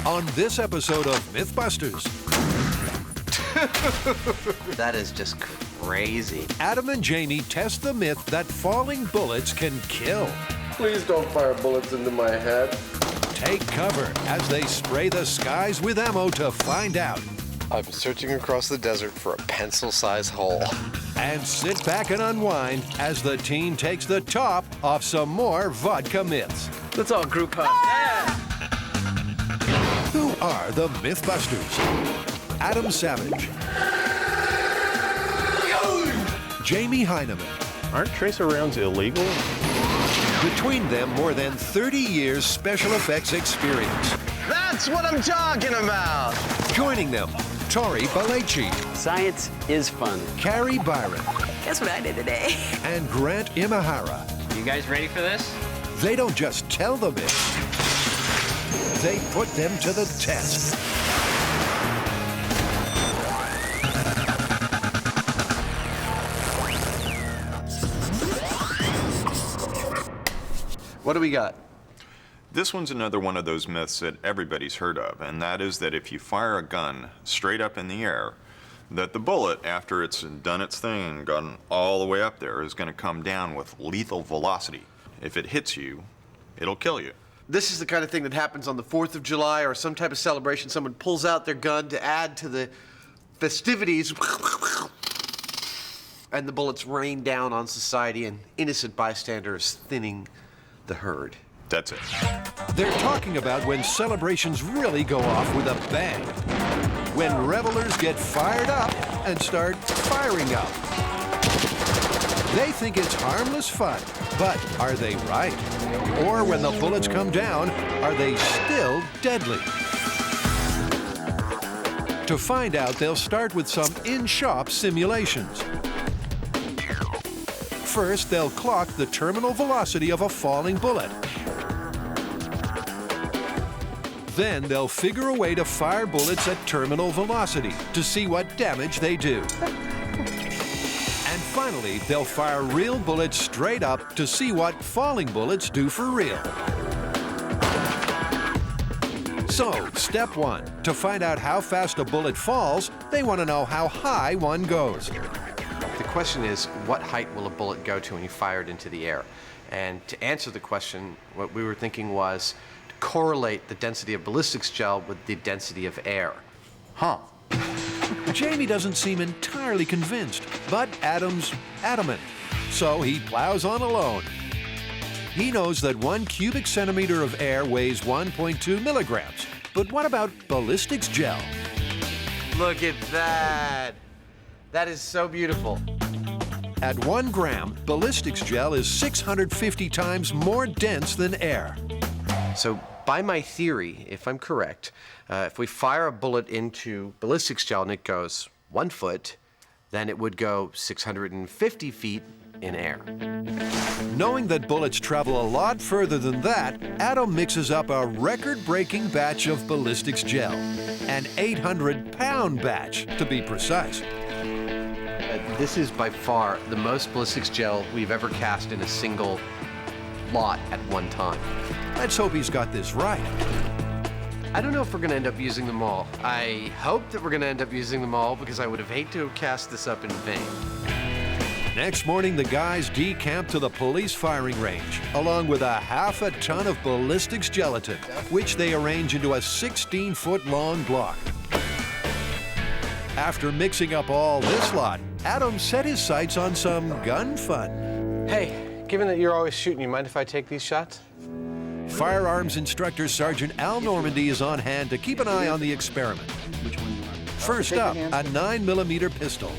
on this episode of MythBusters. That is just crazy. Adam and Jamie test the myth that falling bullets can kill. Please don't fire bullets into my head. Take cover as they spray the skies with ammo to find out. I'm searching across the desert for a pencil-sized hole. And sit back and unwind as the team takes the top off some more vodka myths. Let's all group hug. Yeah! Who are the MythBusters? Adam Savage. Jamie Heineman. Aren't tracer rounds illegal? Between them, more than 30 years special effects experience. That's what I'm talking about! Joining them, Tori Balachi, Science is fun. Carrie Byron, Guess what I did today? and Grant Imahara. You guys ready for this? They don't just tell the myths, they put them to the test. What do we got? This one's another one of those myths that everybody's heard of, and that is that if you fire a gun straight up in the air, that the bullet, after it's done its thing and gone all the way up there, is going to come down with lethal velocity. If it hits you, it'll kill you. This is the kind of thing that happens on the 4th of July or some type of celebration. Someone pulls out their gun to add to the festivities, and the bullets rain down on society and innocent bystanders, thinning the herd. That's it. They're talking about when celebrations really go off with a bang. When revelers get fired up and start firing up. They think it's harmless fun, but are they right? Or when the bullets come down, are they still deadly? To find out, they'll start with some in-shop simulations. First, they'll clock the terminal velocity of a falling bullet. Then they'll figure a way to fire bullets at terminal velocity to see what damage they do. And finally, they'll fire real bullets straight up to see what falling bullets do for real. So, step one, to find out how fast a bullet falls, they want to know how high one goes. The question is, what height will a bullet go to when you fire it into the air? And to answer the question, what we were thinking was to correlate the density of ballistics gel with the density of air. Huh. Jamie doesn't seem entirely convinced, but Adam's adamant. So he plows on alone. He knows that 1 cubic centimeter of air weighs 1.2 milligrams. But what about ballistics gel? Look at that. That is so beautiful. At 1 gram, ballistics gel is 650 times more dense than air. So by my theory, if I'm correct, if we fire a bullet into ballistics gel and it goes 1 foot, then it would go 650 feet in air. Knowing that bullets travel a lot further than that, Adam mixes up a record-breaking batch of ballistics gel. An 800-pound batch, to be precise. This is by far the most ballistics gel we've ever cast in a single lot at one time. Let's hope he's got this right. I don't know if we're going to end up using them all. I hope that we're going to end up using them all because I would have hated to have cast this up in vain. Next morning, the guys decamp to the police firing range, along with a half a ton of ballistics gelatin, which they arrange into a 16-foot-long block. After mixing up all this lot, Adam set his sights on some gun fun. Hey, given that you're always shooting, you mind if I take these shots? Firearms instructor Sergeant Al Normandy is on hand to keep an eye on the experiment. First up, a 9mm pistol.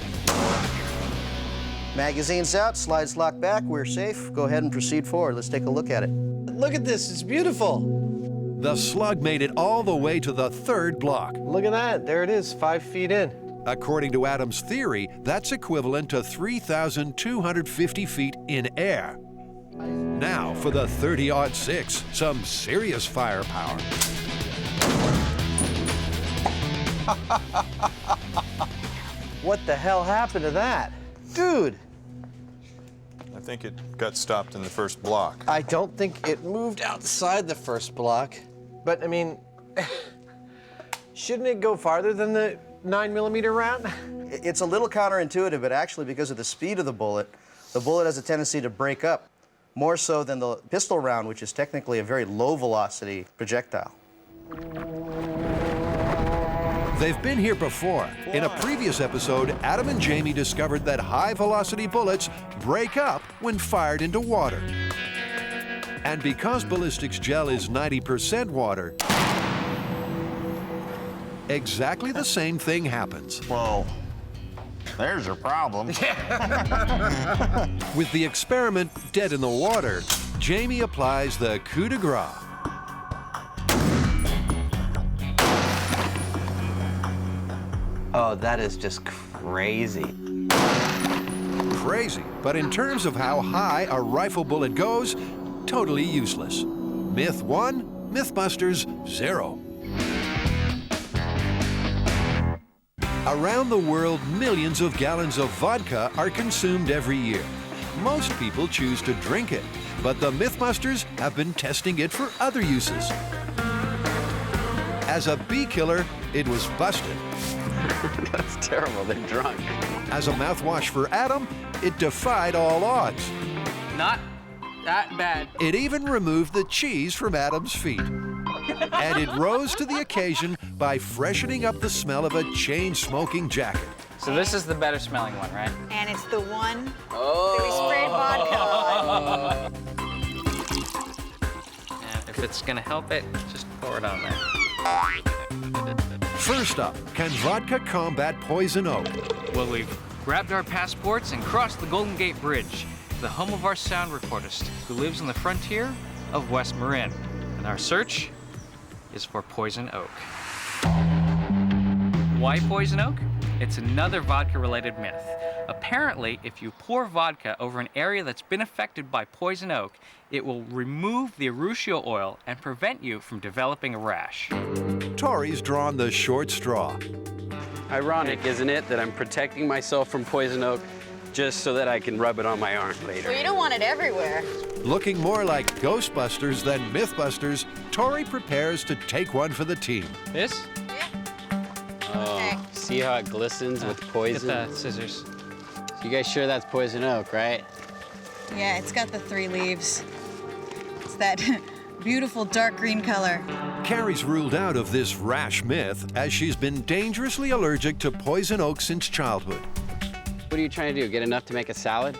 Magazine's out, slides locked back, we're safe. Go ahead and proceed forward. Let's take a look at it. Look at this, it's beautiful. The slug made it all the way to the 3rd block. Look at that, there it is, 5 feet in. According to Adam's theory, that's equivalent to 3,250 feet in air. Now for the 30-06, some serious firepower. What the hell happened to that? Dude! I think it got stopped in the first block. I don't think it moved outside the first block. But, I mean, Shouldn't it go farther than the 9mm round? It's a little counterintuitive, but actually because of the speed of the bullet has a tendency to break up, more so than the pistol round, which is technically a very low velocity projectile. They've been here before. In a previous episode, Adam and Jamie discovered that high-velocity bullets break up when fired into water. And because ballistics gel is 90% water, exactly the same thing happens. Well, there's your problem. With the experiment dead in the water, Jamie applies the coup de grace. Oh, that is just crazy. Crazy, but in terms of how high a rifle bullet goes, totally useless. Myth 1, MythBusters 0. Around the world, millions of gallons of vodka are consumed every year. Most people choose to drink it, but the MythBusters have been testing it for other uses. As a bee killer, it was busted. That's terrible, they're drunk. As a mouthwash for Adam, it defied all odds. Not that bad. It even removed the cheese from Adam's feet. And it rose to the occasion by freshening up the smell of a chain-smoking jacket. So this is the better smelling one, right? And it's the one that we sprayed vodka on. And if it's gonna help it, just pour it on there. First up, can vodka combat poison oak? Well, we've grabbed our passports and crossed the Golden Gate Bridge, the home of our sound recordist, who lives on the frontier of West Marin. And our search is for poison oak. Why poison oak? It's another vodka-related myth. Apparently, if you pour vodka over an area that's been affected by poison oak, it will remove the urushiol oil and prevent you from developing a rash. Tori's drawn the short straw. Ironic, isn't it, that I'm protecting myself from poison oak just so that I can rub it on my arm later? Well, you don't want it everywhere. Looking more like Ghostbusters than Mythbusters, Tori prepares to take one for the team. This? Okay. See how it glistens with poison? Get the scissors. You guys sure that's poison oak, right? Yeah, it's got the 3 leaves. It's that beautiful dark green color. Carrie's ruled out of this rash myth as she's been dangerously allergic to poison oak since childhood. What are you trying to do, get enough to make a salad?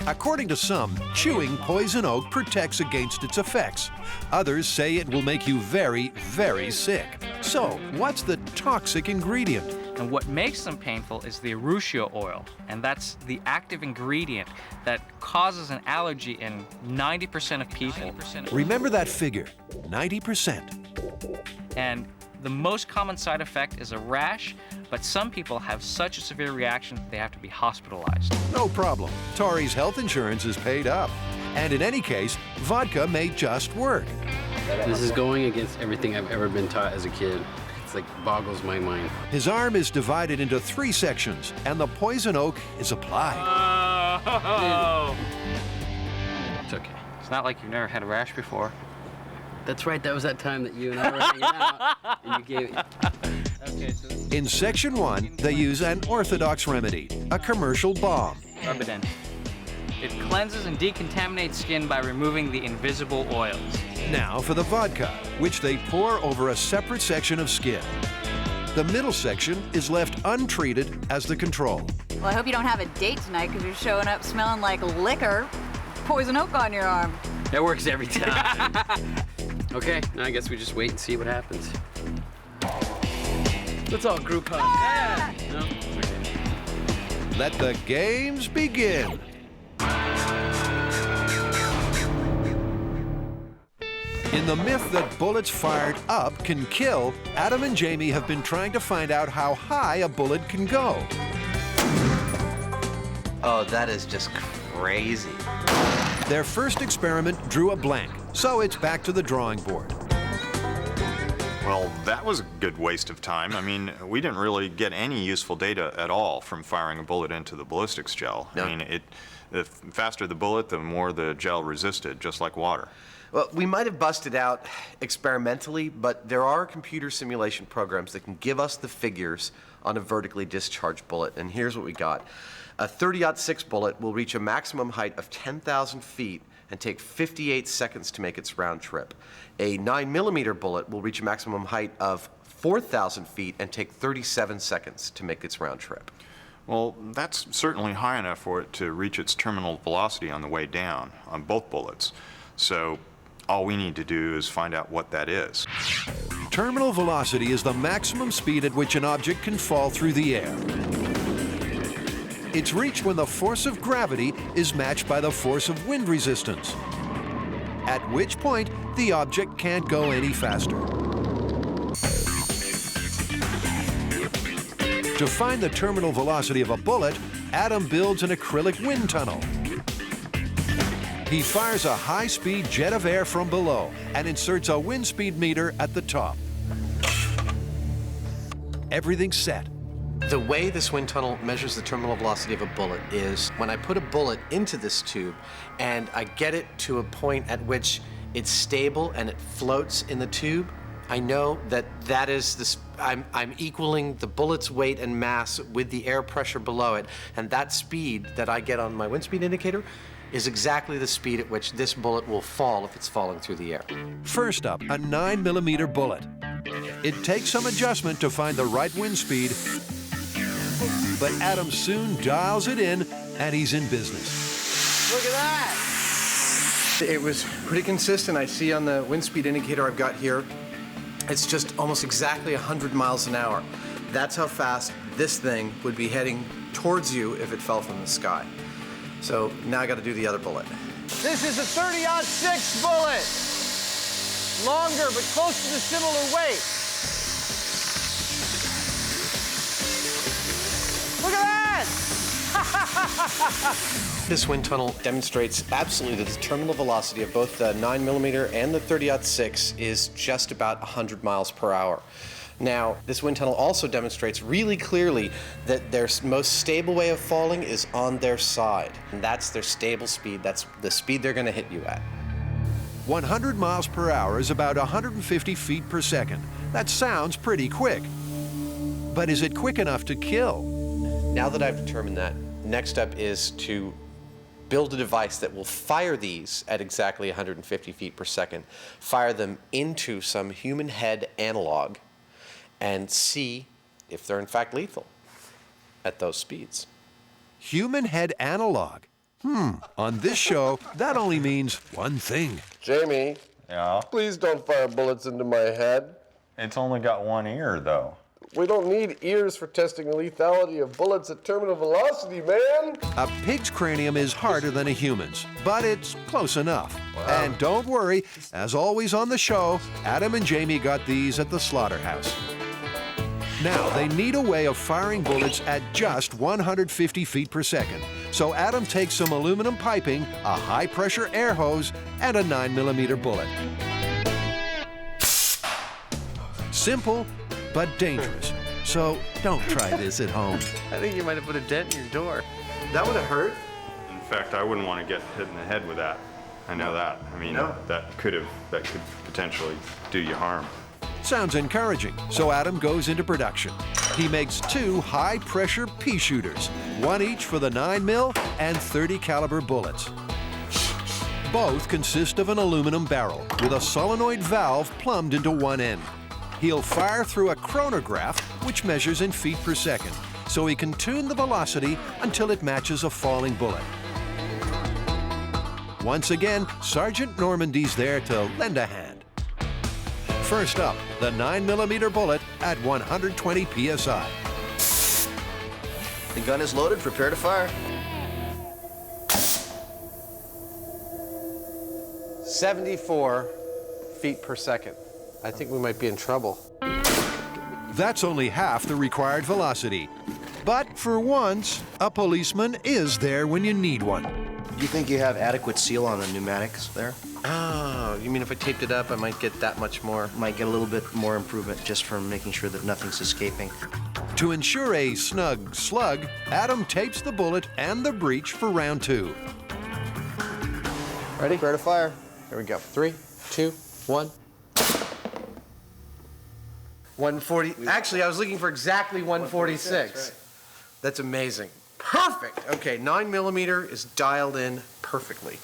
According to some, chewing poison oak protects against its effects. Others say it will make you very, very sick. So, what's the toxic ingredient? And what makes them painful is the urushiol oil, and that's the active ingredient that causes an allergy in 90% of people. Remember that figure, 90%. And the most common side effect is a rash, but some people have such a severe reaction that they have to be hospitalized. No problem. Tori's health insurance is paid up. And in any case, vodka may just work. This is going against everything I've ever been taught as a kid. It's like boggles my mind. His arm is divided into 3 sections, and the poison oak is applied. Oh. It's okay. It's not like you've never had a rash before. That's right, that was that time that you and I were hanging out, and you gave it. Okay, so In section 1, they use an orthodox remedy, a commercial balm. rub it in. It cleanses and decontaminates skin by removing the invisible oils. Now for the vodka, which they pour over a separate section of skin. The middle section is left untreated as the control. Well, I hope you don't have a date tonight because you're showing up smelling like liquor. Poison oak on your arm. That works every time. Okay, now I guess we just wait and see what happens. Let's all group hug. Yeah. No? Okay. Let the games begin. In the myth that bullets fired up can kill, Adam and Jamie have been trying to find out how high a bullet can go. Oh, that is just crazy. Their first experiment drew a blank, so it's back to the drawing board. Well, that was a good waste of time. I mean, we didn't really get any useful data at all from firing a bullet into the ballistics gel. No. I mean, the faster the bullet, the more the gel resisted, just like water. Well, we might have busted out experimentally, but there are computer simulation programs that can give us the figures on a vertically discharged bullet, and here's what we got. A 30-06 bullet will reach a maximum height of 10,000 feet and take 58 seconds to make its round trip. A 9mm bullet will reach a maximum height of 4,000 feet and take 37 seconds to make its round trip. Well, that's certainly high enough for it to reach its terminal velocity on the way down on both bullets. So all we need to do is find out what that is. Terminal velocity is the maximum speed at which an object can fall through the air. It's reached when the force of gravity is matched by the force of wind resistance, at which point the object can't go any faster. To find the terminal velocity of a bullet, Adam builds an acrylic wind tunnel. He fires a high-speed jet of air from below and inserts a wind speed meter at the top. Everything's set. The way this wind tunnel measures the terminal velocity of a bullet is when I put a bullet into this tube and I get it to a point at which it's stable and it floats in the tube, I know that that is this. I'm equaling the bullet's weight and mass with the air pressure below it, and that speed that I get on my wind speed indicator is exactly the speed at which this bullet will fall if it's falling through the air. First up, a 9mm bullet. It takes some adjustment to find the right wind speed, but Adam soon dials it in, and he's in business. Look at that! It was pretty consistent. I see on the wind speed indicator I've got here, it's just almost exactly 100 miles an hour. That's how fast this thing would be heading towards you if it fell from the sky. So now I got to do the other bullet. This is a 30-06 bullet. Longer, but close to the similar weight. Look at that! This wind tunnel demonstrates absolutely that the terminal velocity of both the 9mm and the 30-06 is just about 100 miles per hour. Now, this wind tunnel also demonstrates really clearly that their most stable way of falling is on their side. And that's their stable speed. That's the speed they're going to hit you at. 100 miles per hour is about 150 feet per second. That sounds pretty quick. But is it quick enough to kill? Now that I've determined that, next step is to build a device that will fire these at exactly 150 feet per second, fire them into some human head analog, and see if they're in fact lethal at those speeds. Human head analog. On this show, that only means one thing. Jamie, Yeah? please don't fire bullets into my head. It's only got one ear, though. We don't need ears for testing the lethality of bullets at terminal velocity, man. A pig's cranium is harder than a human's, but it's close enough. And don't worry, as always on the show, Adam and Jamie got these at the slaughterhouse. Now, they need a way of firing bullets at just 150 feet per second. So Adam takes some aluminum piping, a high-pressure air hose, and a 9mm bullet. Simple, but dangerous. So don't try this at home. I think you might have put a dent in your door. That would have hurt. In fact, I wouldn't want to get hit in the head with that. I know that. I mean, that could potentially do you harm. Sounds encouraging, so Adam goes into production. He makes 2 high-pressure pea shooters, one each for the 9mm and 30 caliber bullets. Both consist of an aluminum barrel with a solenoid valve plumbed into one end. He'll fire through a chronograph, which measures in feet per second, so he can tune the velocity until it matches a falling bullet. Once again, Sergeant Normandy's there to lend a hand. First up, the 9mm bullet at 120 psi. The gun is loaded, prepare to fire. 74 feet per second. I think we might be in trouble. That's only half the required velocity. But for once, a policeman is there when you need one. Do you think you have adequate seal on the pneumatics there? Oh, you mean if I taped it up, I might get that much more? Might get a little bit more improvement just from making sure that nothing's escaping. To ensure a snug slug, Adam tapes the bullet and the breech for round 2. Ready? Prepare to fire. Here we go. 3, 2, 1. 140. Actually, I was looking for exactly 146. Right. That's amazing. Perfect. Okay, 9mm is dialed in perfectly.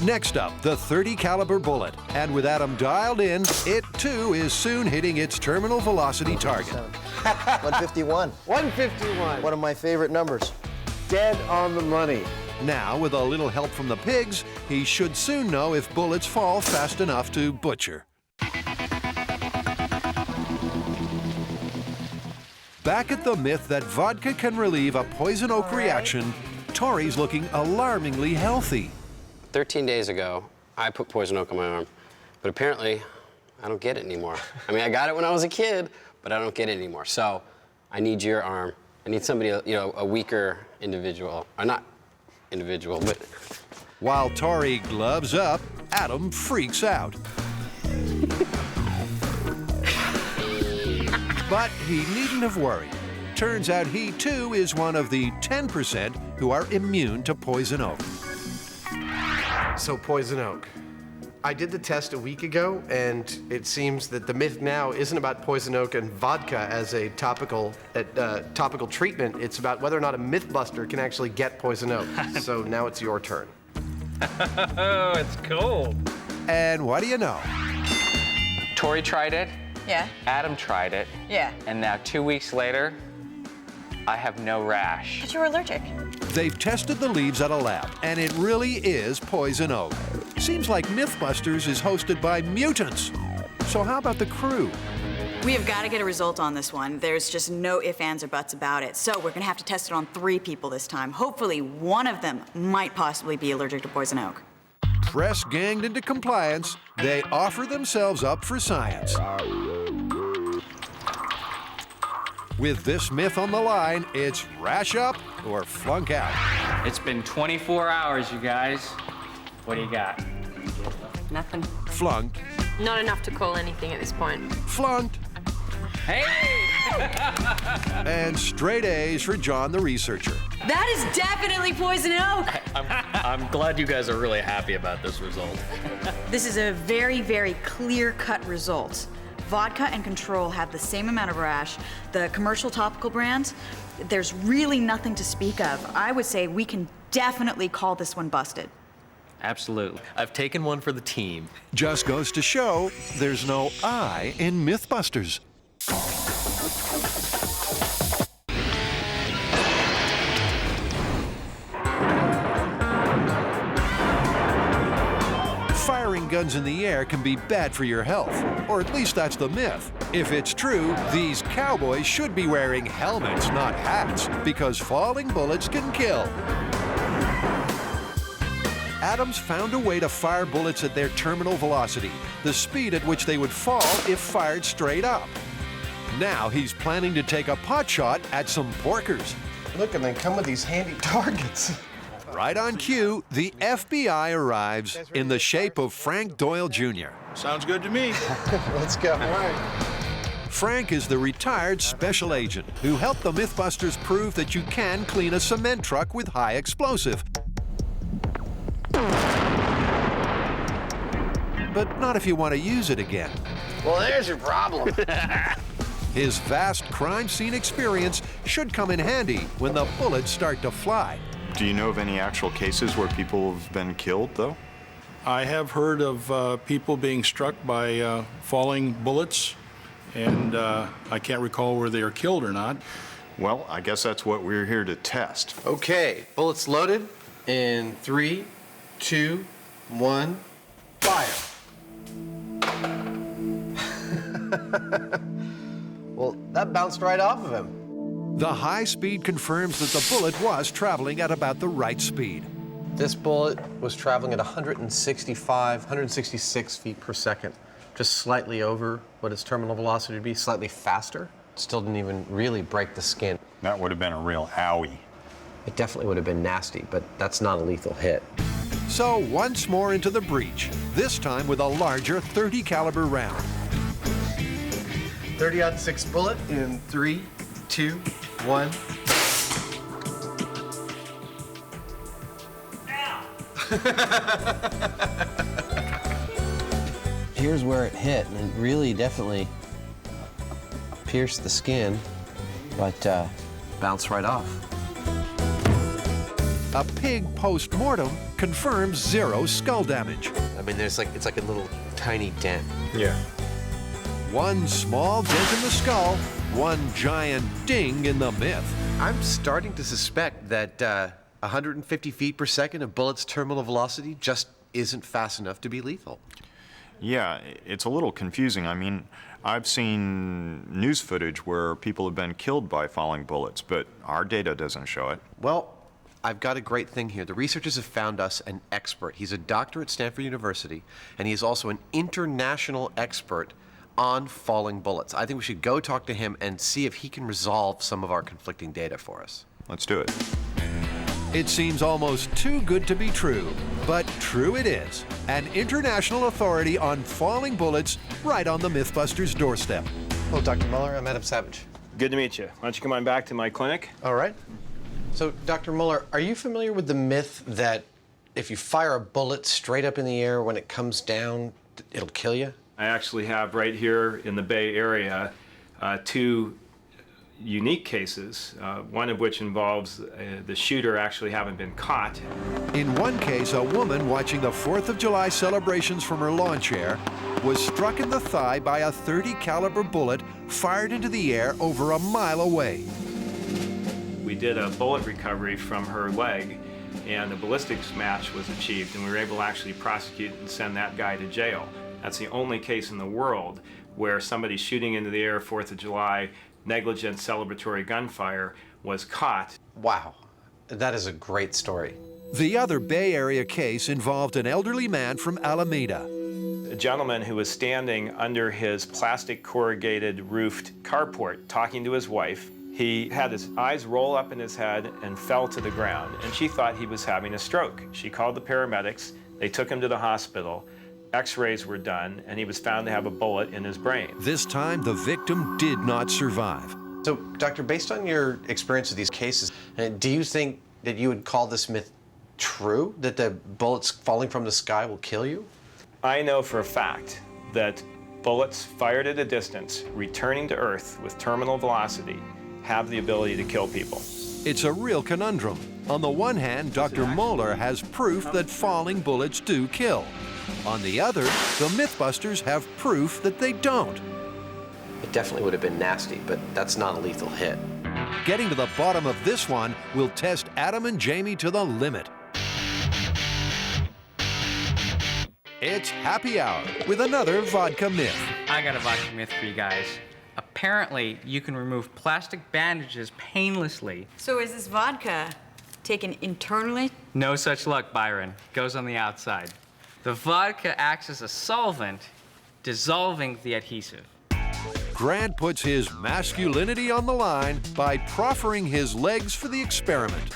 Next up, the .30 caliber bullet. And with Adam dialed in, it too is soon hitting its terminal velocity target. 151. 151. One of my favorite numbers. Dead on the money. Now, with a little help from the pigs, he should soon know if bullets fall fast enough to butcher. Back at the myth that vodka can relieve a poison oak reaction, Tori's looking alarmingly healthy. 13 days ago, I put poison oak on my arm, but apparently I don't get it anymore. I mean, I got it when I was a kid, but I don't get it anymore. So I need your arm. I need somebody, you know, a weaker individual, or not individual, but... While Tori gloves up, Adam freaks out. But he needn't have worried. Turns out he too is one of the 10% who are immune to poison oak. So poison oak. I did the test a week ago, and it seems that the myth now isn't about poison oak and vodka as a topical treatment. It's about whether or not a MythBuster can actually get poison oak. So now it's your turn. Oh, it's cold. And what do you know? Tori tried it. Yeah. Adam tried it. Yeah. And now 2 weeks later, I have no rash. But you were allergic. They've tested the leaves at a lab, and it really is poison oak. Seems like MythBusters is hosted by mutants. So how about the crew? We have got to get a result on this one. There's just no ifs, ands, or buts about it. So we're going to have to test it on 3 people this time. Hopefully, one of them might possibly be allergic to poison oak. Press ganged into compliance, they offer themselves up for science. With this myth on the line, it's rash up or flunk out. It's been 24 hours, you guys. What do you got? Nothing. Flunked. Not enough to call anything at this point. Flunked. Hey! And straight A's for John the researcher. That is definitely poison oak. I'm glad you guys are really happy about this result. This is a very, very clear-cut result. Vodka and Control have the same amount of rash. The commercial topical brands, there's really nothing to speak of. I would say we can definitely call this one busted. Absolutely. I've taken one for the team. Just goes to show there's no I in MythBusters. Firing guns in the air can be bad for your health, or at least that's the myth. If it's true, these cowboys should be wearing helmets, not hats, because falling bullets can kill. Adams found a way to fire bullets at their terminal velocity, the speed at which they would fall if fired straight up. Now he's planning to take a pot shot at some porkers. Look, and they come with these handy targets. Right on cue, the FBI arrives in the shape of Frank Doyle Jr. Sounds good to me. Let's go. All right. Frank is the retired special agent who helped the MythBusters prove that you can clean a cement truck with high explosive. But not if you want to use it again. Well, there's your problem. His vast crime scene experience should come in handy when the bullets start to fly. Do you know of any actual cases where people have been killed, though? I have heard of people being struck by falling bullets, and I can't recall whether they are killed or not. Well, I guess that's what we're here to test. Okay, bullets loaded in 3, 2, 1, fire. Well, that bounced right off of him. The high speed confirms that the bullet was traveling at about the right speed. This bullet was traveling at 166 feet per second, just slightly over what its terminal velocity would be, slightly faster. Still didn't even really break the skin. That would have been a real owie. It definitely would have been nasty, but that's not a lethal hit. So once more into the breach, this time with a larger .30 caliber round. 30-06 bullet in 3, 2, 1. Here's where it hit, and it really definitely pierced the skin, but bounced right off. A pig post-mortem confirms 0 skull damage. I mean, it's like a little tiny dent. Yeah. One small dent in the skull, one giant ding in the myth. I'm starting to suspect that 150 feet per second of bullet's terminal velocity just isn't fast enough to be lethal. Yeah, it's a little confusing. I mean, I've seen news footage where people have been killed by falling bullets, but our data doesn't show it. Well, I've got a great thing here. The researchers have found us an expert. He's a doctor at Stanford University, and he is also an international expert on falling bullets. I think we should go talk to him and see if he can resolve some of our conflicting data for us. Let's do it. It seems almost too good to be true, but true it is. An international authority on falling bullets right on the MythBusters doorstep. Hello, Dr. Muller. I'm Adam Savage. Good to meet you. Why don't you come on back to my clinic? All right. So, Dr. Muller, are you familiar with the myth that if you fire a bullet straight up in the air, when it comes down, it'll kill you? I actually have right here in the Bay Area 2 unique cases, one of which involves the shooter actually having been caught. In one case, a woman watching the 4th of July celebrations from her lawn chair was struck in the thigh by a .30 caliber bullet fired into the air over a mile away. We did a bullet recovery from her leg, and a ballistics match was achieved, and we were able to actually prosecute and send that guy to jail. That's the only case in the world where somebody shooting into the air 4th of July, negligent celebratory gunfire, was caught. Wow, that is a great story. The other Bay Area case involved an elderly man from Alameda. A gentleman who was standing under his plastic corrugated roofed carport talking to his wife. He had his eyes roll up in his head and fell to the ground, and she thought he was having a stroke. She called the paramedics. They took him to the hospital. X-rays were done, and he was found to have a bullet in his brain. This time, the victim did not survive. So, Doctor, based on your experience with these cases, do you think that you would call this myth true, that the bullets falling from the sky will kill you? I know for a fact that bullets fired at a distance, returning to Earth with terminal velocity, have the ability to kill people. It's a real conundrum. On the one hand, Dr. Moeller has proof that falling bullets do kill. On the other, the MythBusters have proof that they don't. It definitely would have been nasty, but that's not a lethal hit. Getting to the bottom of this one will test Adam and Jamie to the limit. It's happy hour with another vodka myth. I got a vodka myth for you guys. Apparently, you can remove plastic bandages painlessly. So is this vodka taken internally? No such luck, Byron. Goes on the outside. The vodka acts as a solvent, dissolving the adhesive. Grant puts his masculinity on the line by proffering his legs for the experiment.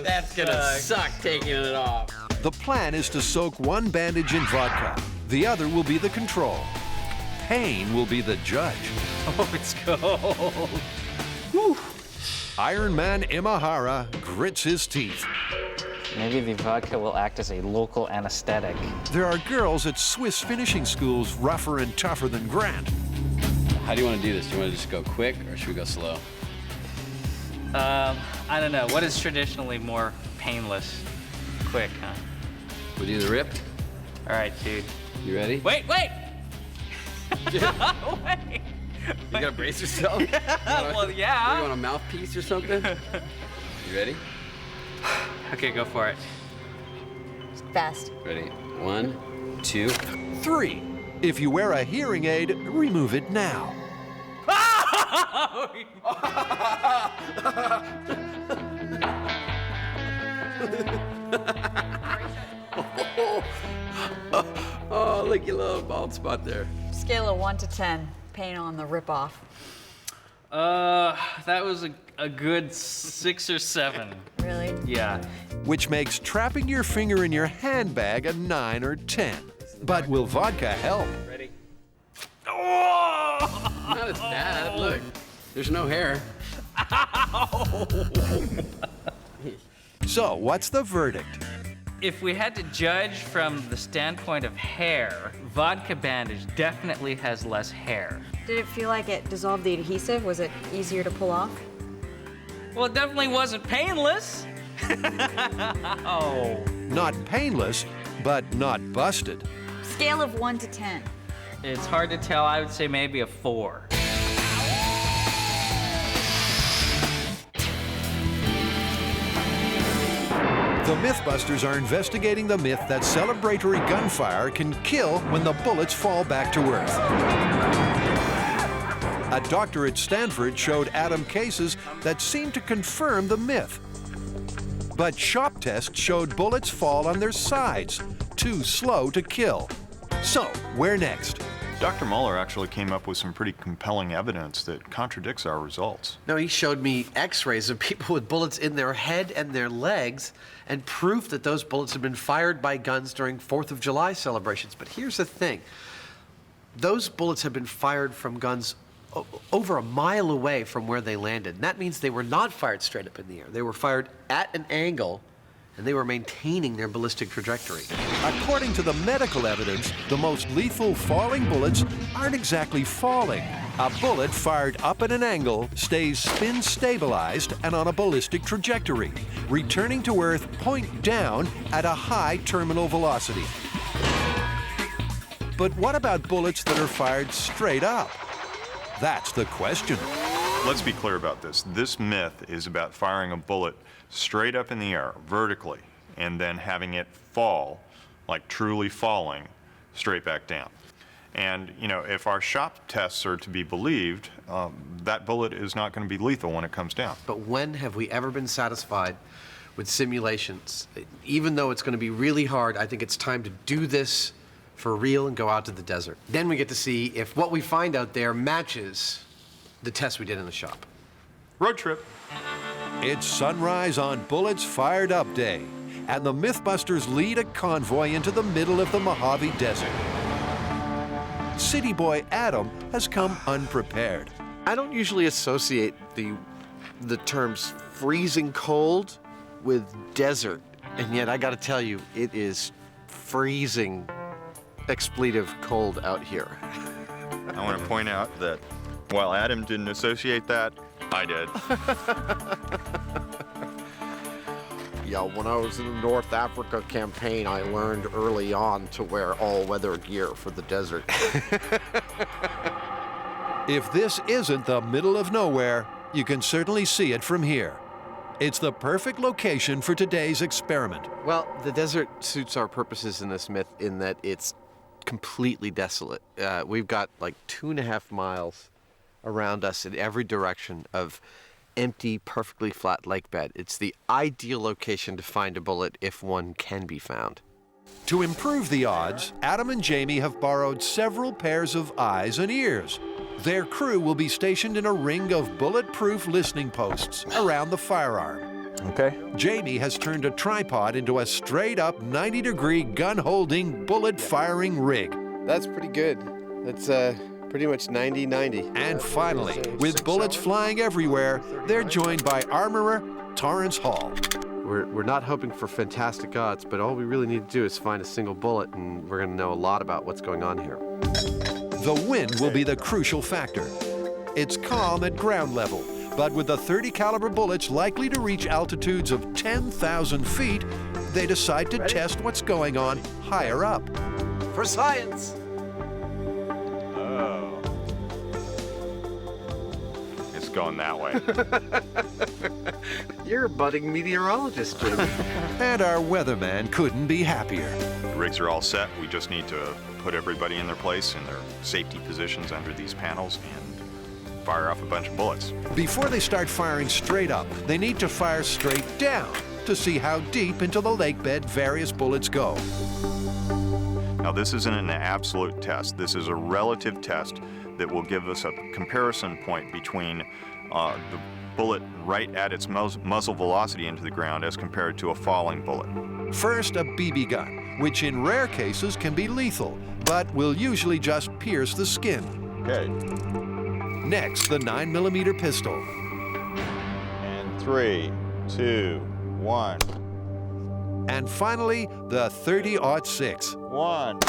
That's gonna suck taking it off. The plan is to soak one bandage in vodka. The other will be the control. Pain will be the judge. Oh, it's cold. Whew. Iron Man Imahara grits his teeth. Maybe the vodka will act as a local anesthetic. There are girls at Swiss finishing schools rougher and tougher than Grant. How do you want to do this? Do you want to just go quick, or should we go slow? I don't know. What is traditionally more painless? Quick, huh? We'll do the rip. All right, dude. You ready? Wait! Wait! You gotta brace yourself? Well, yeah. You want a mouthpiece or something? You ready? Okay, go for it. Fast. Ready? 1, 2, 3. If you wear a hearing aid, remove it now. Oh, look, your little bald spot there. Scale of 1 to 10. Pain on the rip-off. That was a good 6 or 7. Really? Yeah. Which makes trapping your finger in your handbag a 9 or 10. But will vodka help? Ready? Oh! Not as bad. Look, there's no hair. So, what's the verdict? If we had to judge from the standpoint of hair, vodka bandage definitely has less hair. Did it feel like it dissolved the adhesive? Was it easier to pull off? Well, it definitely wasn't painless. Oh. Not painless, but not busted. Scale of 1 to 10. It's hard to tell. I would say maybe a 4. The MythBusters are investigating the myth that celebratory gunfire can kill when the bullets fall back to earth. A doctor at Stanford showed Adam cases that seemed to confirm the myth. But shop tests showed bullets fall on their sides, too slow to kill. So, where next? Dr. Muller actually came up with some pretty compelling evidence that contradicts our results. No, he showed me x-rays of people with bullets in their head and their legs and proof that those bullets had been fired by guns during 4th of July celebrations. But here's the thing. Those bullets had been fired from guns over a mile away from where they landed. And that means they were not fired straight up in the air. They were fired at an angle, and they were maintaining their ballistic trajectory. According to the medical evidence, the most lethal falling bullets aren't exactly falling. A bullet fired up at an angle stays spin stabilized and on a ballistic trajectory, returning to Earth point down at a high terminal velocity. But what about bullets that are fired straight up? That's the question. Let's be clear about this. This myth is about firing a bullet straight up in the air, vertically, and then having it fall, like truly falling, straight back down. And, you know, if our shop tests are to be believed, that bullet is not going to be lethal when it comes down. But when have we ever been satisfied with simulations? Even though it's going to be really hard, I think it's time to do this for real and go out to the desert. Then we get to see if what we find out there matches the test we did in the shop. Road trip. It's sunrise on Bullets Fired Up Day, and the MythBusters lead a convoy into the middle of the Mojave Desert. City boy Adam has come unprepared. I don't usually associate the terms freezing cold with desert, and yet I gotta tell you, it is freezing expletive cold out here. I want to point out that while Adam didn't associate that, I did. Yeah, when I was in the North Africa campaign, I learned early on to wear all-weather gear for the desert. If this isn't the middle of nowhere, you can certainly see it from here. It's the perfect location for today's experiment. Well, the desert suits our purposes in this myth in that it's completely desolate. We've got like 2.5 miles around us in every direction of empty, perfectly flat lake bed. It's the ideal location to find a bullet if one can be found. To improve the odds, Adam and Jamie have borrowed several pairs of eyes and ears. Their crew will be stationed in a ring of bulletproof listening posts around the firearm. Okay. Jamie has turned a tripod into a straight-up 90-degree gun-holding, bullet-firing rig. That's pretty good. That's pretty much 90-90. And finally, with bullets flying everywhere, they're joined by armorer Torrance Hall. We're not hoping for fantastic odds, but all we really need to do is find a single bullet, and we're going to know a lot about what's going on here. The wind will be the crucial factor. It's calm at ground level, but with the .30 caliber bullets likely to reach altitudes of 10,000 feet, they decide to test what's going on higher up. For science! Oh. It's going that way. You're a budding meteorologist, Jamie. And our weatherman couldn't be happier. The rigs are all set. We just need to put everybody in their place in their safety positions under these panels and fire off a bunch of bullets. Before they start firing straight up, they need to fire straight down to see how deep into the lake bed various bullets go. Now, this isn't an absolute test. This is a relative test that will give us a comparison point between the bullet right at its muzzle velocity into the ground as compared to a falling bullet. First, a BB gun, which in rare cases can be lethal, but will usually just pierce the skin. Okay. Next, the 9mm pistol. 3, 2, 1. And finally, the 30-06. 1.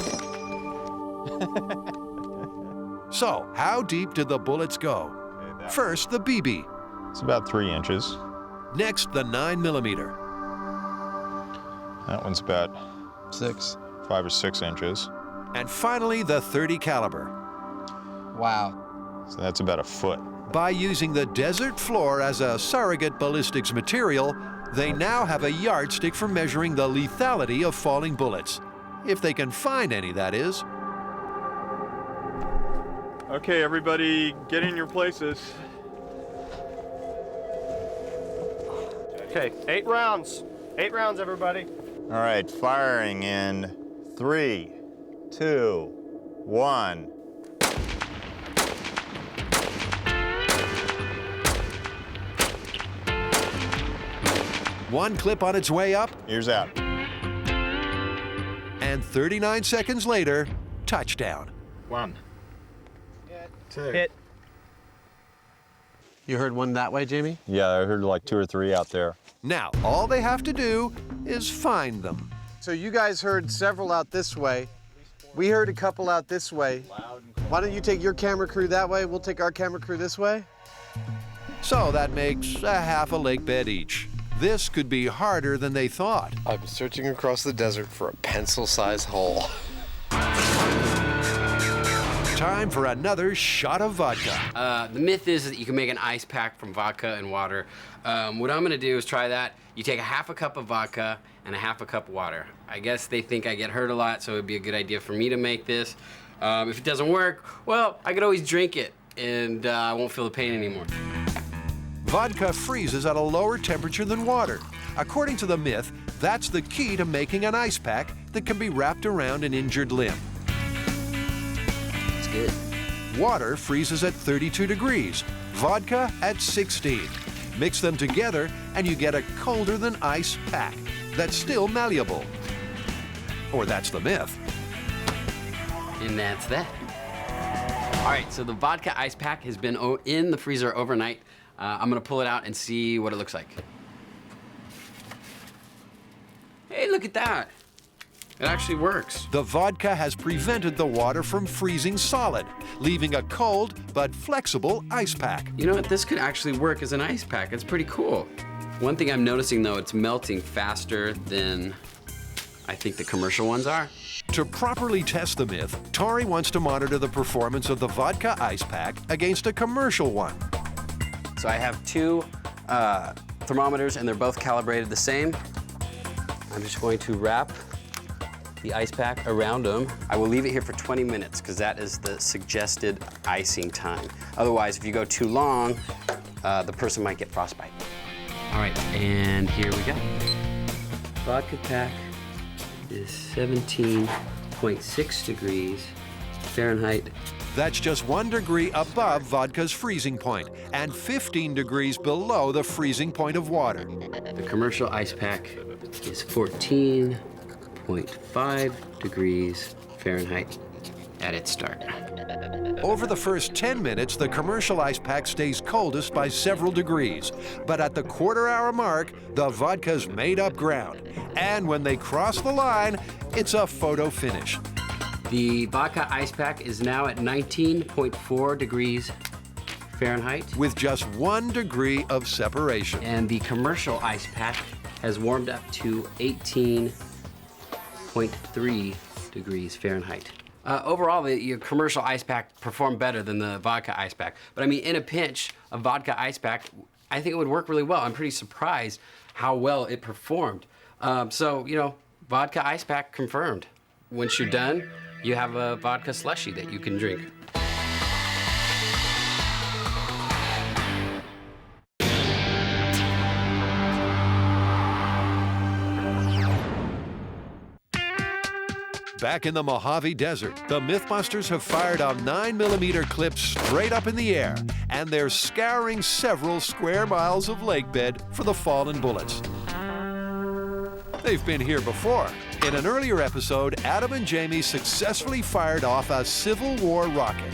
So, how deep did the bullets go? First, the BB. It's about 3 inches. Next, the 9mm. That one's about 5 or 6 inches. And finally, the 30 caliber. Wow. So that's about a foot. By using the desert floor as a surrogate ballistics material, they now have a yardstick for measuring the lethality of falling bullets. If they can find any, that is. Okay, everybody, get in your places. Okay, 8 rounds. 8 rounds, everybody. All right, firing in 3, 2, 1. One clip on its way up. Ears out. And 39 seconds later, touchdown. 1. 2. Hit. You heard one that way, Jamie? Yeah, I heard like 2 or 3 out there. Now, all they have to do is find them. So you guys heard several out this way. We heard a couple out this way. Why don't you take your camera crew that way? We'll take our camera crew this way. So that makes a half a lake bed each. This could be harder than they thought. I'm searching across the desert for a pencil-sized hole. Time for another shot of vodka. The myth is that you can make an ice pack from vodka and water. What I'm gonna do is try that. You take a half a cup of vodka and a half a cup of water. I guess they think I get hurt a lot, so it'd be a good idea for me to make this. If it doesn't work, well, I could always drink it and I won't feel the pain anymore. Vodka freezes at a lower temperature than water. According to the myth, that's the key to making an ice pack that can be wrapped around an injured limb. It's good. Water freezes at 32 degrees, vodka at 16. Mix them together and you get a colder than ice pack that's still malleable. Or that's the myth. And that's that. All right, so the vodka ice pack has been in the freezer overnight. I'm gonna pull it out and see what it looks like. Hey, look at that. It actually works. The vodka has prevented the water from freezing solid, leaving a cold but flexible ice pack. You know what? This could actually work as an ice pack. It's pretty cool. One thing I'm noticing, though, it's melting faster than I think the commercial ones are. To properly test the myth, Tori wants to monitor the performance of the vodka ice pack against a commercial one. So I have 2 thermometers, and they're both calibrated the same. I'm just going to wrap the ice pack around them. I will leave it here for 20 minutes because that is the suggested icing time. Otherwise, if you go too long, the person might get frostbite. All right, and here we go. Vodka pack is 17.6 degrees Fahrenheit. That's just 1 degree above vodka's freezing point and 15 degrees below the freezing point of water. The commercial ice pack is 14.5 degrees Fahrenheit at its start. Over the first 10 minutes, the commercial ice pack stays coldest by several degrees. But at the quarter-hour mark, the vodka's made up ground. And when they cross the line, it's a photo finish. The vodka ice pack is now at 19.4 degrees Fahrenheit. With just 1 degree of separation. And the commercial ice pack has warmed up to 18.3 degrees Fahrenheit. Overall, your commercial ice pack performed better than the vodka ice pack. But I mean, in a pinch, a vodka ice pack, I think it would work really well. I'm pretty surprised how well it performed. So, you know, vodka ice pack confirmed. Once you're done, you have a vodka slushie that you can drink. Back in the Mojave Desert, the MythBusters have fired a 9mm clip straight up in the air, and they're scouring several square miles of lake bed for the fallen bullets. They've been here before. In an earlier episode, Adam and Jamie successfully fired off a Civil War rocket.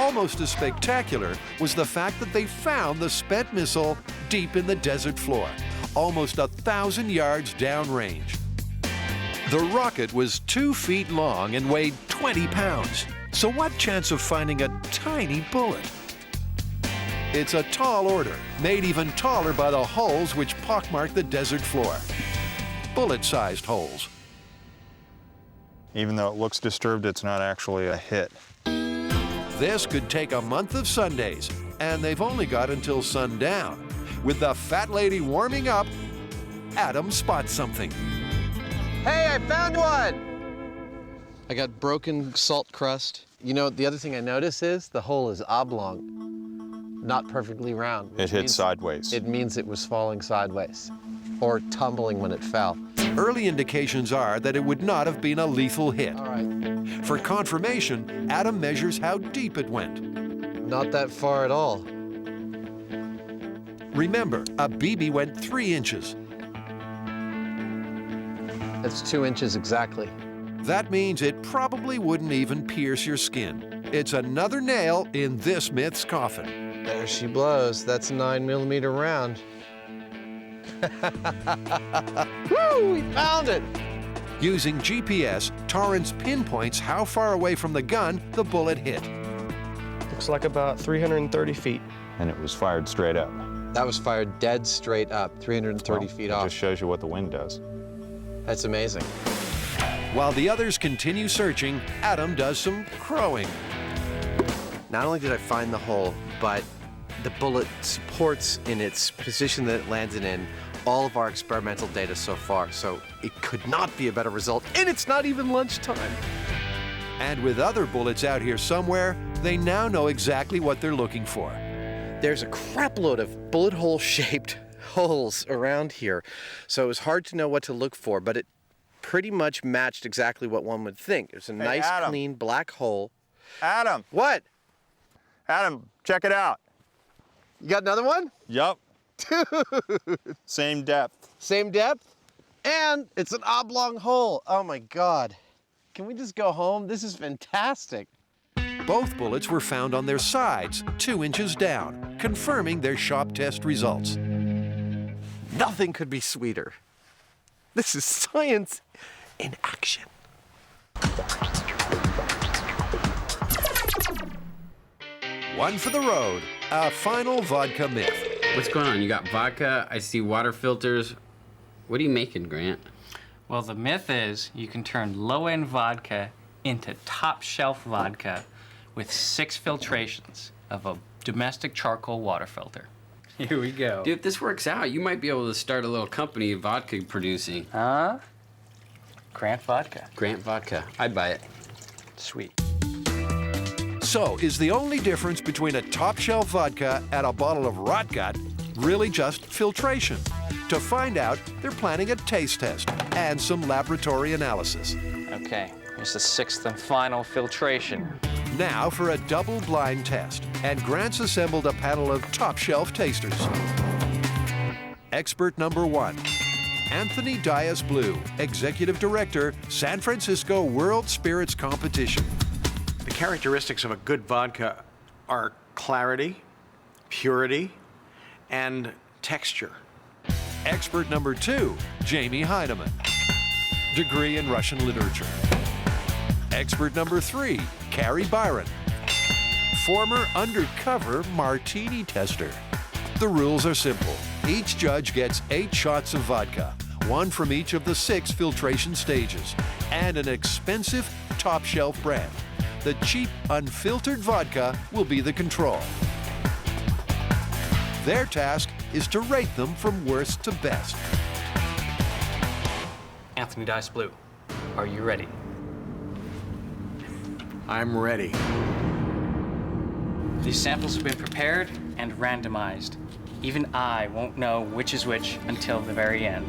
almost as spectacular was the fact that they found the spent missile deep in the desert floor, almost 1,000 yards downrange. The rocket was 2 feet long and weighed 20 pounds. So what chance of finding a tiny bullet? It's a tall order, made even taller by the holes which pockmark the desert floor. Bullet-sized holes. Even though it looks disturbed, it's not actually a hit. This could take a month of Sundays, and they've only got until sundown. With the fat lady warming up, Adam spots something. Hey, I found one! I got broken salt crust. You know, the other thing I notice is the hole is oblong, not perfectly round. It hit sideways. It means it was falling sideways or tumbling when it fell. Early indications are that it would not have been a lethal hit. All right. For confirmation, Adam measures how deep it went. Not that far at all. Remember, a BB went 3 inches. That's 2 inches exactly. That means it probably wouldn't even pierce your skin. It's another nail in this myth's coffin. There she blows. That's a 9mm round. Woo! We found it! Using GPS, Torrance pinpoints how far away from the gun the bullet hit. Looks like about 330 feet. And it was fired straight up. That was fired dead straight up, 330 feet off. It just shows you what the wind does. That's amazing. While the others continue searching, Adam does some crowing. Not only did I find the hole, but the bullet supports in its position that it landed in all of our experimental data so far, so it could not be a better result, and it's not even lunchtime. And with other bullets out here somewhere, they now know exactly what they're looking for. There's a crap load of bullet hole-shaped holes around here, so it was hard to know what to look for, but it pretty much matched exactly what one would think. It was a nice, Adam. clean black hole. Adam! What? Adam, check it out. You got another one? Yup. Same depth. Same depth? And it's an oblong hole. Oh my God. Can we just go home? This is fantastic. Both bullets were found on their sides, 2 inches down, confirming their shop test results. Nothing could be sweeter. This is science in action. One for the road, a final vodka myth. What's going on? You got vodka, I see water filters. What are you making, Grant? Well, the myth is you can turn low-end vodka into top-shelf vodka with 6 filtrations of a domestic charcoal water filter. Here we go. Dude, if this works out, you might be able to start a little company of vodka producing. Huh? Grant Vodka. Grant Vodka. I'd buy it. Sweet. So, is the only difference between a top-shelf vodka and a bottle of rot gut really just filtration? To find out, they're planning a taste test and some laboratory analysis. Okay, here's the 6th and final filtration. Now for a double-blind test, and Grant's assembled a panel of top-shelf tasters. Expert number 1, Anthony Dias-Blue, Executive Director, San Francisco World Spirits Competition. The characteristics of a good vodka are clarity, purity, and texture. Expert number 2, Jamie Heineman, degree in Russian literature. Expert number 3, Carrie Byron, former undercover martini tester. The rules are simple. Each judge gets 8 shots of vodka, 1 from each of the 6 filtration stages, and an expensive top-shelf brand. The cheap, unfiltered vodka will be the control. Their task is to rate them from worst to best. Anthony Dias-Blue, are you ready? I'm ready. These samples have been prepared and randomized. Even I won't know which is which until the very end.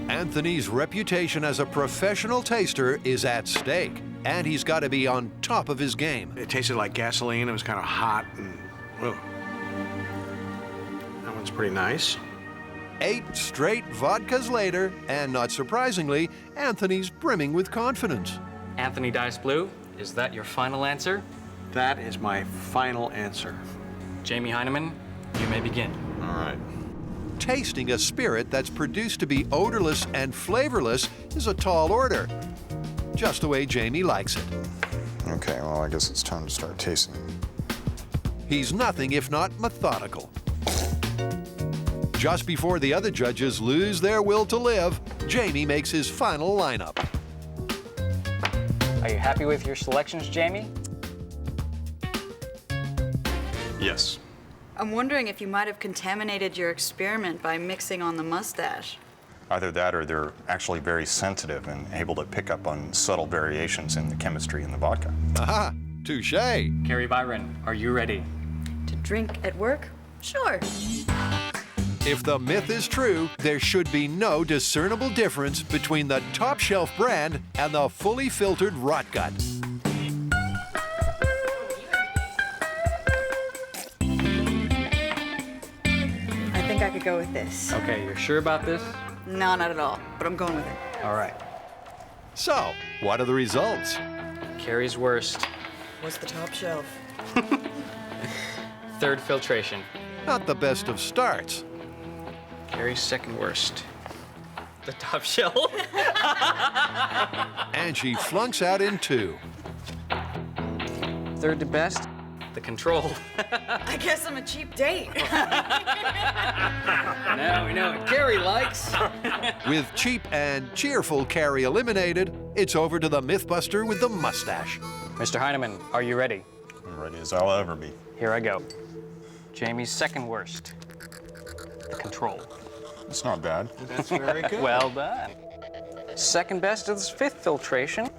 Anthony's reputation as a professional taster is at stake, and he's got to be on top of his game. It tasted like gasoline. It was kind of hot and, oh. That one's pretty nice. 8 straight vodkas later, and not surprisingly, Anthony's brimming with confidence. Anthony Dias-Blue, is that your final answer? That is my final answer. Jamie Heineman, you may begin. All right. Tasting a spirit that's produced to be odorless and flavorless is a tall order. Just the way Jamie likes it. Okay, well, I guess it's time to start tasting. He's nothing if not methodical. Just before the other judges lose their will to live, Jamie makes his final lineup. Are you happy with your selections, Jamie? Yes. I'm wondering if you might have contaminated your experiment by mixing on the mustache. Either that or they're actually very sensitive and able to pick up on subtle variations in the chemistry in the vodka. Aha! Touché! Carrie Byron, are you ready? To drink at work? Sure. If the myth is true, there should be no discernible difference between the top shelf brand and the fully filtered rot gut. I think I could go with this. Okay, you're sure about this? No, not at all, but I'm going with it. All right. So, what are the results? Carrie's worst. What's the top shelf? Third filtration. Not the best of starts. Carrie's second worst. The top shelf. And she flunks out in 2. Third to best. The control. I guess I'm a cheap date. Now we know what Carrie likes. With cheap and cheerful Carrie eliminated, it's over to the Mythbuster with the mustache. Mr. Heineman, are you ready? I'm ready as I'll ever be. Here I go. Jamie's second worst. The control. It's not bad. That's very good. Well done. Second best is fifth filtration,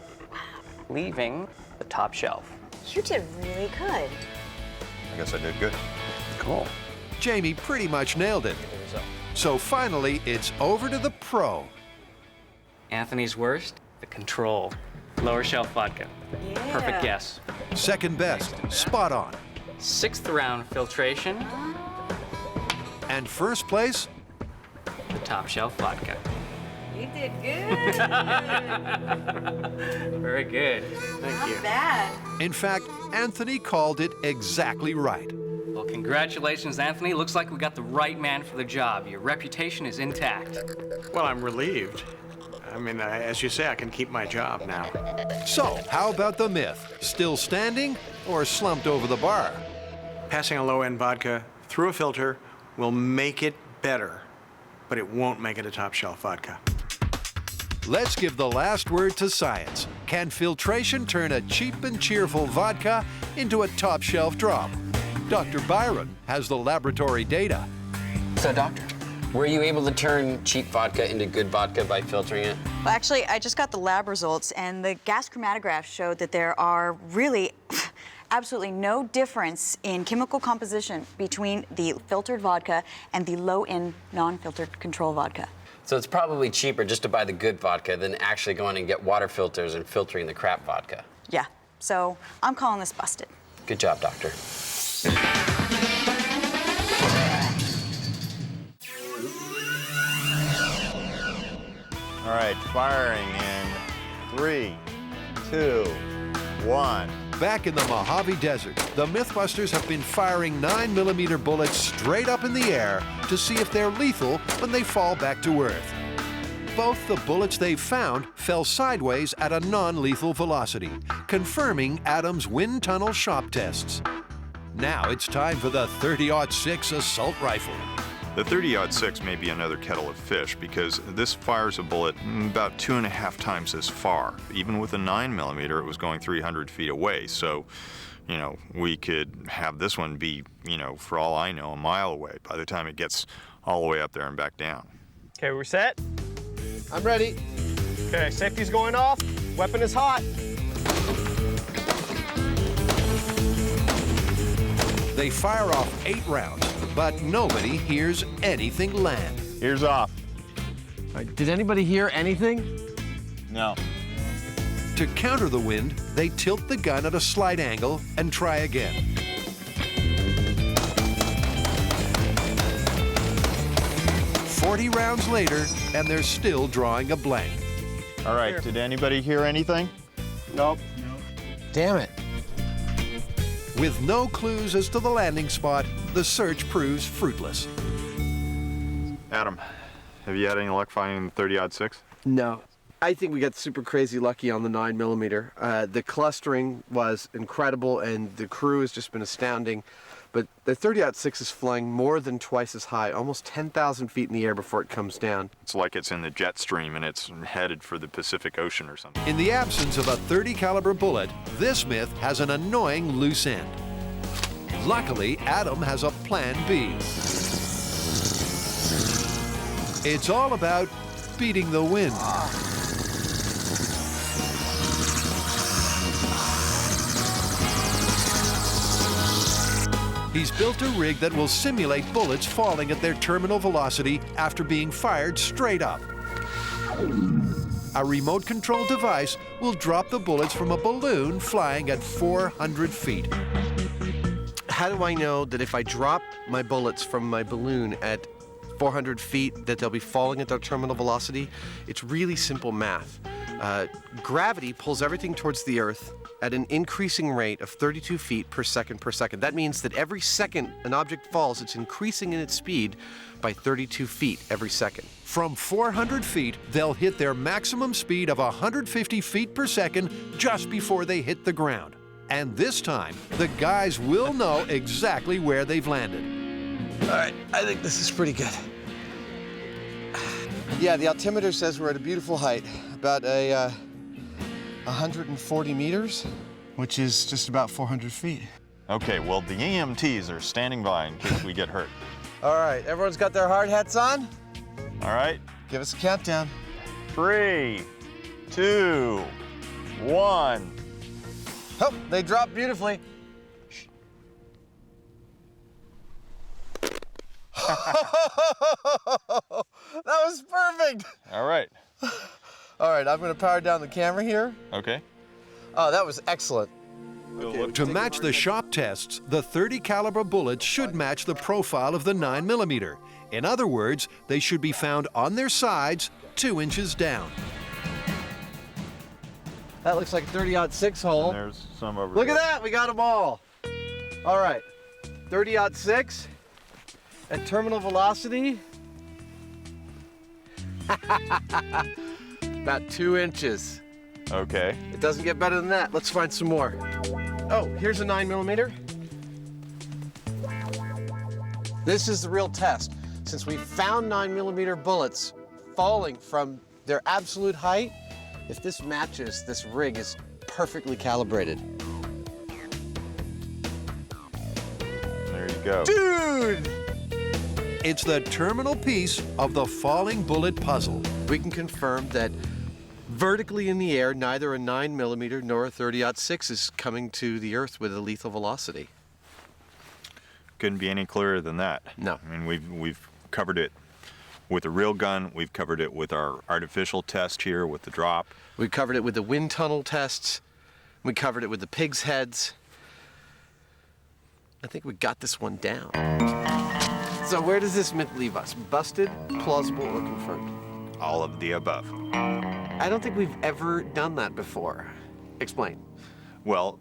leaving the top shelf. You did really good. I guess I did good. Cool. Jamie pretty much nailed it. So finally, it's over to the pro. Anthony's worst, the control. Lower shelf vodka. Yeah. Perfect guess. Second best, spot on. Sixth round filtration, And first place, the top shelf vodka. You did good. Very good. Thank you. Not bad. in fact, Anthony called it exactly right. Well, congratulations, Anthony. Looks like we got the right man for the job. Your reputation is intact. Well, I'm relieved. I mean, as you say, I can keep my job now. So, how about the myth? Still standing or slumped over the bar? Passing a low-end vodka through a filter will make it better, but it won't make it a top-shelf vodka. Let's give the last word to science. Can filtration turn a cheap and cheerful vodka into a top-shelf drop? Dr. Byron has the laboratory data. So, Doctor, were you able to turn cheap vodka into good vodka by filtering it? Well, actually, I just got the lab results, and the gas chromatograph showed that there are really absolutely no difference in chemical composition between the filtered vodka and the low-end non-filtered control vodka. So it's probably cheaper just to buy the good vodka than actually going and get water filters and filtering the crap vodka. Yeah, so I'm calling this busted. Good job, Doctor. All right, firing in 3, 2, 1. Back in the Mojave Desert, the Mythbusters have been firing 9mm bullets straight up in the air to see if they're lethal when they fall back to Earth. Both the bullets they've found fell sideways at a non-lethal velocity, confirming Adam's wind tunnel shock tests. Now it's time for the 30-06 assault rifle. The 30-06 may be another kettle of fish because this fires a bullet about 2.5 times as far. Even with a 9mm, it was going 300 feet away. So, you know, we could have this one be, you know, for all I know, a mile away by the time it gets all the way up there and back down. Okay, we're set? I'm ready. Okay, safety's going off. Weapon is hot. They fire off 8 rounds, but nobody hears anything land. Ears off. Did anybody hear anything? No. To counter the wind, they tilt the gun at a slight angle and try again. "40 rounds later, and they're still drawing a blank. All right, did anybody hear anything? Nope. Damn it. With no clues as to the landing spot, the search proves fruitless. Adam, have you had any luck finding the 30-06? No. I think we got super crazy lucky on the 9mm. The clustering was incredible, and the crew has just been astounding. But the 30-06 is flying more than twice as high, almost 10,000 feet in the air before it comes down. It's like it's in the jet stream and it's headed for the Pacific Ocean or something. In the absence of a .30 caliber bullet, this myth has an annoying loose end. Luckily, Adam has a plan B. It's all about beating the wind. He's built a rig that will simulate bullets falling at their terminal velocity after being fired straight up. A remote-controlled device will drop the bullets from a balloon flying at 400 feet. How do I know that if I drop my bullets from my balloon at 400 feet that they'll be falling at their terminal velocity? It's really simple math. Gravity pulls everything towards the Earth at an increasing rate of 32 feet per second per second. That means that every second an object falls, it's increasing in its speed by 32 feet every second. From 400 feet, they'll hit their maximum speed of 150 feet per second just before they hit the ground. And this time, the guys will know exactly where they've landed. All right, I think this is pretty good. Yeah, the altimeter says we're at a beautiful height, about 140 meters, which is just about 400 feet. Okay, well, the EMTs are standing by in case we get hurt. All right, everyone's got their hard hats on? All right. Give us a countdown. 3, 2, 1. Oh, they dropped beautifully. That was perfect. All right. All right, I'm going to power down the camera here. Okay. Oh, that was excellent. To match the shop tests, the .30 caliber bullets should match the profile of the 9mm. In other words, they should be found on their sides, 2 inches down. That looks like a 30-06 hole. And there's some over Look there. at that, we got them all. All right, 30-06 at terminal velocity. About 2 inches. Okay. It doesn't get better than that. Let's find some more. Oh, here's a 9mm. This is the real test. Since we found 9mm bullets falling from their absolute height, if this matches, this rig is perfectly calibrated. There you go. Dude! It's the terminal piece of the falling bullet puzzle. We can confirm that vertically in the air, neither a 9mm nor a 30-06 is coming to the Earth with a lethal velocity. Couldn't be any clearer than that. No. I mean, we've covered it with a real gun. We've covered it with our artificial test here with the drop. We covered it with the wind tunnel tests. We covered it with the pigs' heads. I think we got this one down. So where does this myth leave us? Busted, plausible, or confirmed? All of the above. I don't think we've ever done that before. Explain. Well,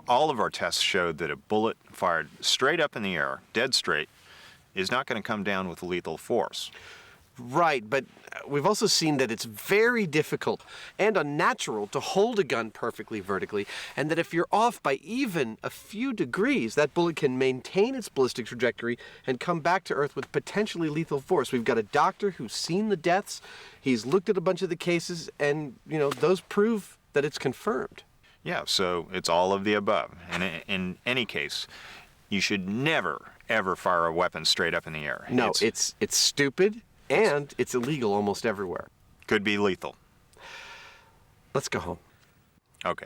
all of our tests showed that a bullet fired straight up in the air, dead straight, is not going to come down with lethal force. Right, but we've also seen that it's very difficult and unnatural to hold a gun perfectly vertically, and that if you're off by even a few degrees, that bullet can maintain its ballistic trajectory and come back to Earth with potentially lethal force. We've got a doctor who's seen the deaths, he's looked at a bunch of the cases, and, you know, those prove that it's confirmed. Yeah, so it's all of the above. And in any case, you should never, ever fire a weapon straight up in the air. No, it's stupid. And it's illegal almost everywhere. Could be lethal. Let's go home. Okay.